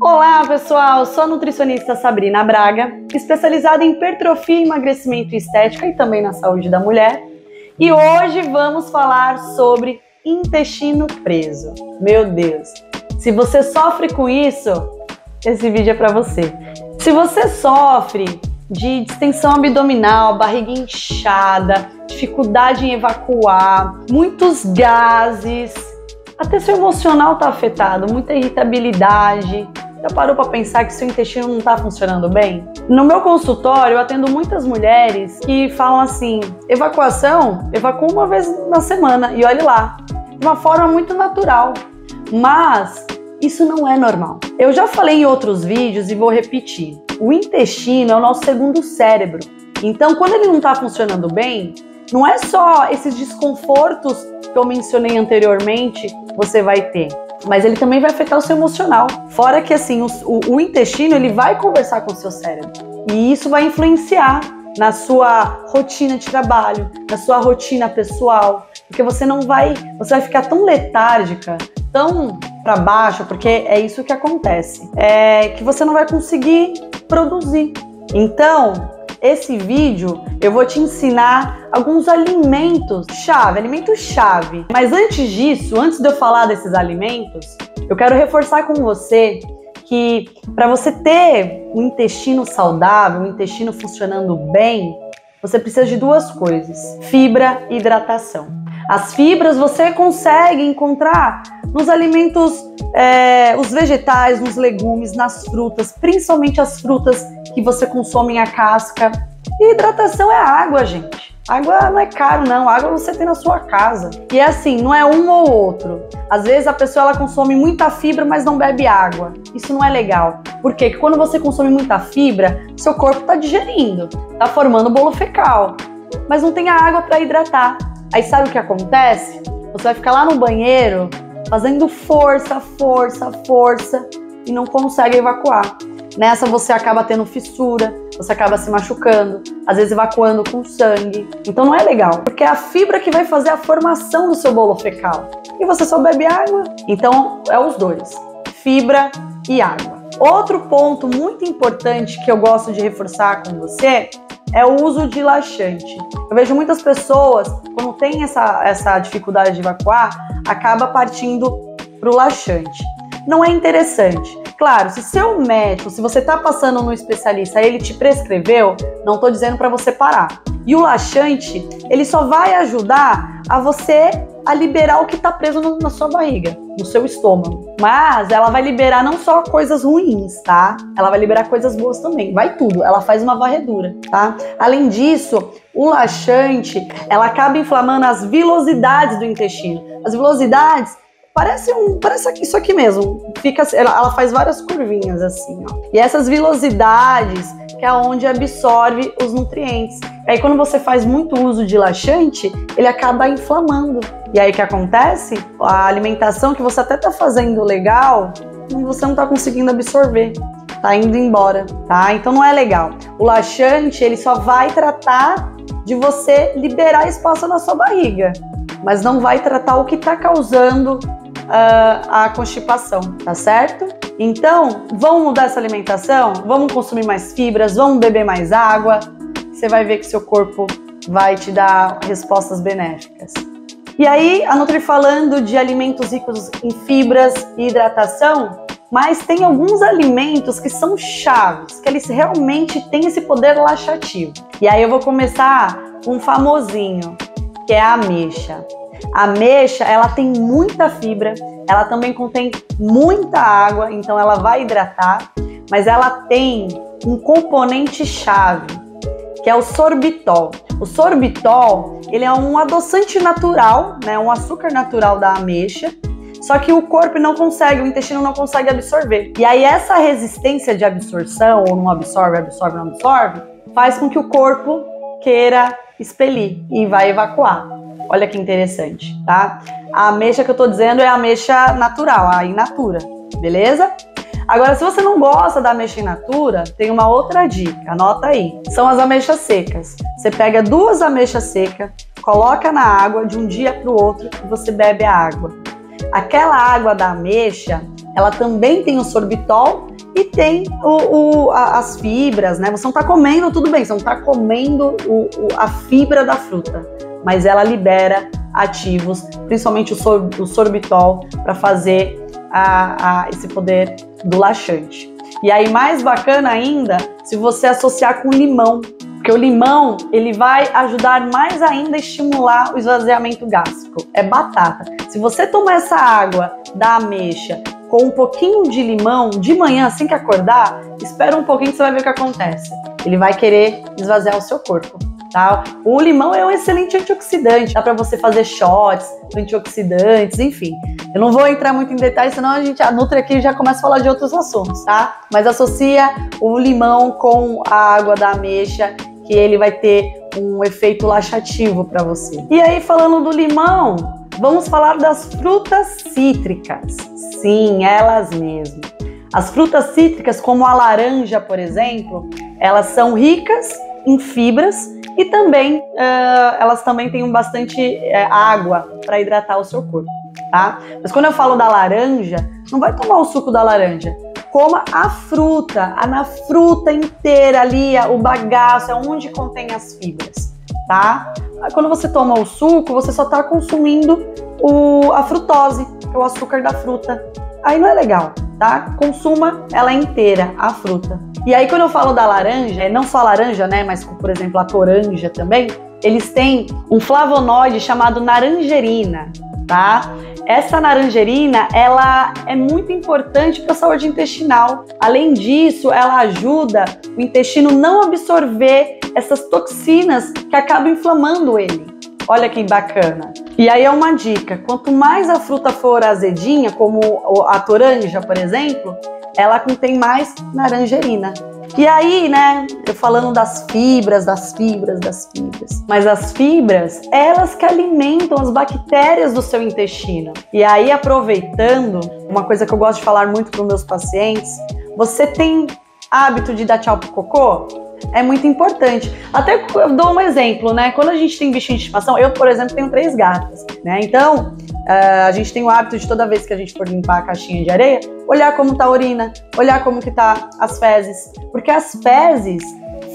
Olá pessoal, sou a nutricionista Sabrina Braga, especializada em hipertrofia, emagrecimento e estética e também na saúde da mulher. E hoje vamos falar sobre intestino preso. Meu Deus, se você sofre com isso, esse vídeo é para você. Se você sofre de distensão abdominal, barriga inchada, dificuldade em evacuar, muitos gases, até seu emocional está afetado, muita irritabilidade. Já parou para pensar que seu intestino não está funcionando bem? No meu consultório, eu atendo muitas mulheres que falam assim: evacuação, evacuo uma vez na semana, e olhe lá, de uma forma muito natural. Mas isso não é normal. Eu já falei em outros vídeos e vou repetir. O intestino é o nosso segundo cérebro. Então, quando ele não está funcionando bem, não é só esses desconfortos que eu mencionei anteriormente que você vai ter, mas ele também vai afetar o seu emocional. Fora que assim, o intestino ele vai conversar com o seu cérebro e isso vai influenciar na sua rotina de trabalho, na sua rotina pessoal, porque você vai ficar tão letárgica, tão para baixo, porque é isso que acontece, que você não vai conseguir produzir. Então, esse vídeo eu vou te ensinar alguns alimentos-chave. Mas antes disso, antes de eu falar desses alimentos, eu quero reforçar com você que para você ter um intestino saudável, um intestino funcionando bem, você precisa de duas coisas: fibra e hidratação. As fibras você consegue encontrar nos alimentos, os vegetais, nos legumes, nas frutas, principalmente as frutas que você consome a casca. E hidratação é água, gente. Água não é caro, não. Água você tem na sua casa. E é assim, não é um ou outro. Às vezes a pessoa ela consome muita fibra, mas não bebe água. Isso não é legal. Por quê? Porque quando você consome muita fibra, seu corpo está digerindo, está formando bolo fecal, mas não tem a água para hidratar. Aí sabe o que acontece? Você vai ficar lá no banheiro fazendo força e não consegue evacuar. Nessa você acaba tendo fissura, você acaba se machucando, às vezes evacuando com sangue. Então não é legal, porque é a fibra que vai fazer a formação do seu bolo fecal. E você só bebe água. Então é os dois, fibra e água. Outro ponto muito importante que eu gosto de reforçar com você é o uso de laxante. Eu vejo muitas pessoas, quando tem essa dificuldade de evacuar, acaba partindo para o laxante. Não é interessante. Claro, se seu médico, se você está passando no especialista, ele te prescreveu, não estou dizendo para você parar. E o laxante, ele só vai ajudar a você a liberar o que está preso na sua barriga, no seu estômago. Mas ela vai liberar não só coisas ruins, tá? Ela vai liberar coisas boas também. Vai tudo, ela faz uma varredura, tá? Além disso, o laxante, ela acaba inflamando as vilosidades do intestino. As vilosidades parece isso aqui mesmo. Ela faz várias curvinhas assim, ó. E essas vilosidades que é onde absorve os nutrientes. E aí quando você faz muito uso de laxante, ele acaba inflamando. E aí o que acontece? A alimentação que você até tá fazendo legal, você não tá conseguindo absorver. Tá indo embora, tá? Então não é legal. O laxante, ele só vai tratar de você liberar espaço na sua barriga, mas não vai tratar o que tá causando a constipação, tá certo? Então, vamos mudar essa alimentação? Vamos consumir mais fibras, vamos beber mais água. Você vai ver que seu corpo vai te dar respostas benéficas. E aí, a Nutri falando de alimentos ricos em fibras e hidratação, mas tem alguns alimentos que são chaves, que eles realmente têm esse poder laxativo. E aí eu vou começar com um famosinho, que é a ameixa. A ameixa, ela tem muita fibra, ela também contém muita água, então ela vai hidratar, mas ela tem um componente chave, que é o sorbitol. O sorbitol, ele é um adoçante natural, né, um açúcar natural da ameixa, só que o corpo não consegue, o intestino não consegue absorver. E aí essa resistência de absorção, ou não absorve, não absorve, faz com que o corpo queira expelir e vai evacuar. Olha que interessante, tá? A ameixa que eu tô dizendo é a ameixa natural, a in natura, beleza? Agora, se você não gosta da ameixa in natura, tem uma outra dica, anota aí. São as ameixas secas. Você pega 2 ameixas secas, coloca na água de um dia para o outro e você bebe a água. Aquela água da ameixa ela também tem o sorbitol e tem as fibras, né? Você não tá comendo, tudo bem, você não tá comendo a fibra da fruta, mas ela libera ativos, principalmente o sorbitol, para fazer esse poder do laxante. E aí, mais bacana ainda, se você associar com limão, porque o limão, ele vai ajudar mais ainda a estimular o esvaziamento gástrico. É batata. Se você tomar essa água da ameixa com um pouquinho de limão, de manhã, assim que acordar, espera um pouquinho que você vai ver o que acontece. Ele vai querer esvaziar o seu corpo. Tá? O limão é um excelente antioxidante, dá para você fazer shots, antioxidantes, enfim. Eu não vou entrar muito em detalhes, senão a Nutri aqui já começa a falar de outros assuntos, tá? Mas associa o limão com a água da ameixa, que ele vai ter um efeito laxativo para você. E aí, falando do limão, vamos falar das frutas cítricas. Sim, elas mesmo. As frutas cítricas, como a laranja, por exemplo, elas são ricas em fibras e também elas também têm bastante água para hidratar o seu corpo, tá? Mas quando eu falo da laranja, não vai tomar o suco da laranja, coma a fruta, na fruta inteira ali, o bagaço, é onde contém as fibras, tá? Quando você toma o suco, você só está consumindo a frutose, que é o açúcar da fruta. Aí não é legal, tá? Consuma ela inteira, a fruta. E aí, quando eu falo da laranja, não só a laranja, né, mas, por exemplo, a toranja também, eles têm um flavonoide chamado narangerina, tá? Essa narangerina, ela é muito importante para a saúde intestinal. Além disso, ela ajuda o intestino não absorver essas toxinas que acabam inflamando ele. Olha que bacana. E aí é uma dica, quanto mais a fruta for azedinha, como a toranja, por exemplo, ela contém mais narangerina. E aí, né, eu falando das fibras, mas as fibras, elas que alimentam as bactérias do seu intestino. E aí, aproveitando, uma coisa que eu gosto de falar muito para os meus pacientes, você tem hábito de dar tchau pro cocô? É muito importante. Até eu dou um exemplo, né? Quando a gente tem bichinho de estimação, eu, por exemplo, tenho 3 gatas, né? Então, a gente tem o hábito de toda vez que a gente for limpar a caixinha de areia, olhar como tá a urina, olhar como que tá as fezes. Porque as fezes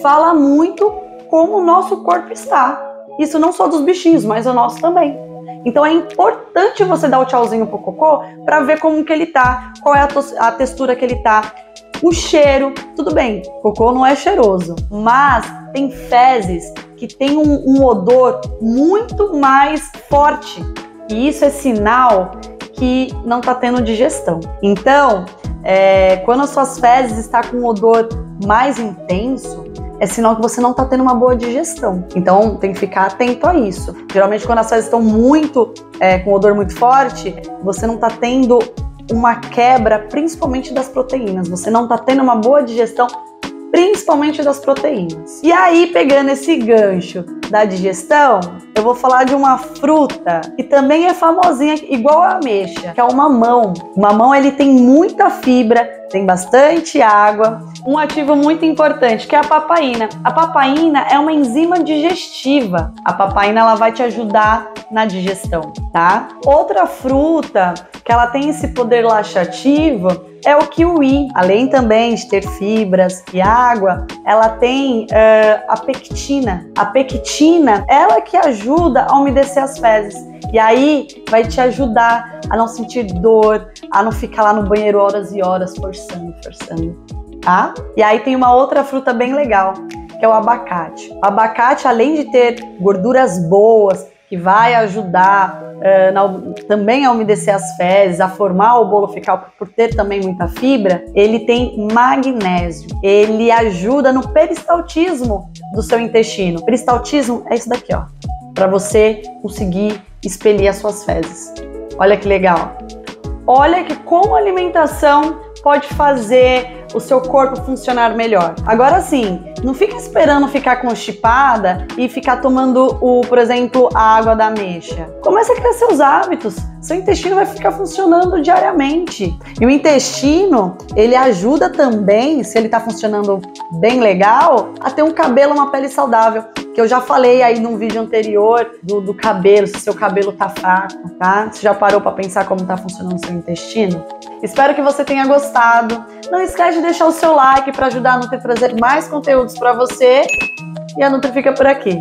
falam muito como o nosso corpo está. Isso não só dos bichinhos, mas o nosso também. Então é importante você dar o tchauzinho pro cocô para ver como que ele tá, qual é a textura que ele tá. O cheiro, tudo bem, cocô não é cheiroso, mas tem fezes que tem um odor muito mais forte e isso é sinal que não está tendo digestão. Então, quando as suas fezes estão com um odor mais intenso, é sinal que você não está tendo uma boa digestão. Então, tem que ficar atento a isso. Geralmente, quando as fezes estão com odor muito forte, você não está tendo uma quebra, principalmente das proteínas. Você não está tendo uma boa digestão, principalmente das proteínas. E aí, pegando esse gancho da digestão, eu vou falar de uma fruta que também é famosinha, igual a ameixa, que é o mamão. O mamão, ele tem muita fibra, tem bastante água, um ativo muito importante, que é a papaína. A papaína é uma enzima digestiva. A papaína, ela vai te ajudar na digestão, tá? Outra fruta que ela tem esse poder laxativo é o kiwi. Além também de ter fibras e água, ela tem a pectina. A pectina, ela que ajuda a umedecer as fezes. E aí vai te ajudar a não sentir dor, a não ficar lá no banheiro horas e horas forçando, tá? E aí tem uma outra fruta bem legal, que é o abacate. O abacate, além de ter gorduras boas, que vai ajudar também a umedecer as fezes, a formar o bolo fecal por ter também muita fibra, ele tem magnésio. Ele ajuda no peristaltismo do seu intestino. Peristaltismo é isso daqui, ó, para você conseguir expelir as suas fezes. Olha que legal. Olha que como a alimentação pode fazer o seu corpo funcionar melhor. Agora sim, não fica esperando ficar constipada e ficar tomando, por exemplo, a água da ameixa. Comece a criar seus hábitos. Seu intestino vai ficar funcionando diariamente. E o intestino, ele ajuda também, se ele está funcionando bem legal, a ter um cabelo, uma pele saudável. que eu já falei aí num vídeo anterior do cabelo, se seu cabelo tá fraco, tá? Você já parou para pensar como tá funcionando o seu intestino? Espero que você tenha gostado. Não esquece de deixar o seu like para ajudar a Nutri a trazer mais conteúdos para você. E a Nutri fica por aqui.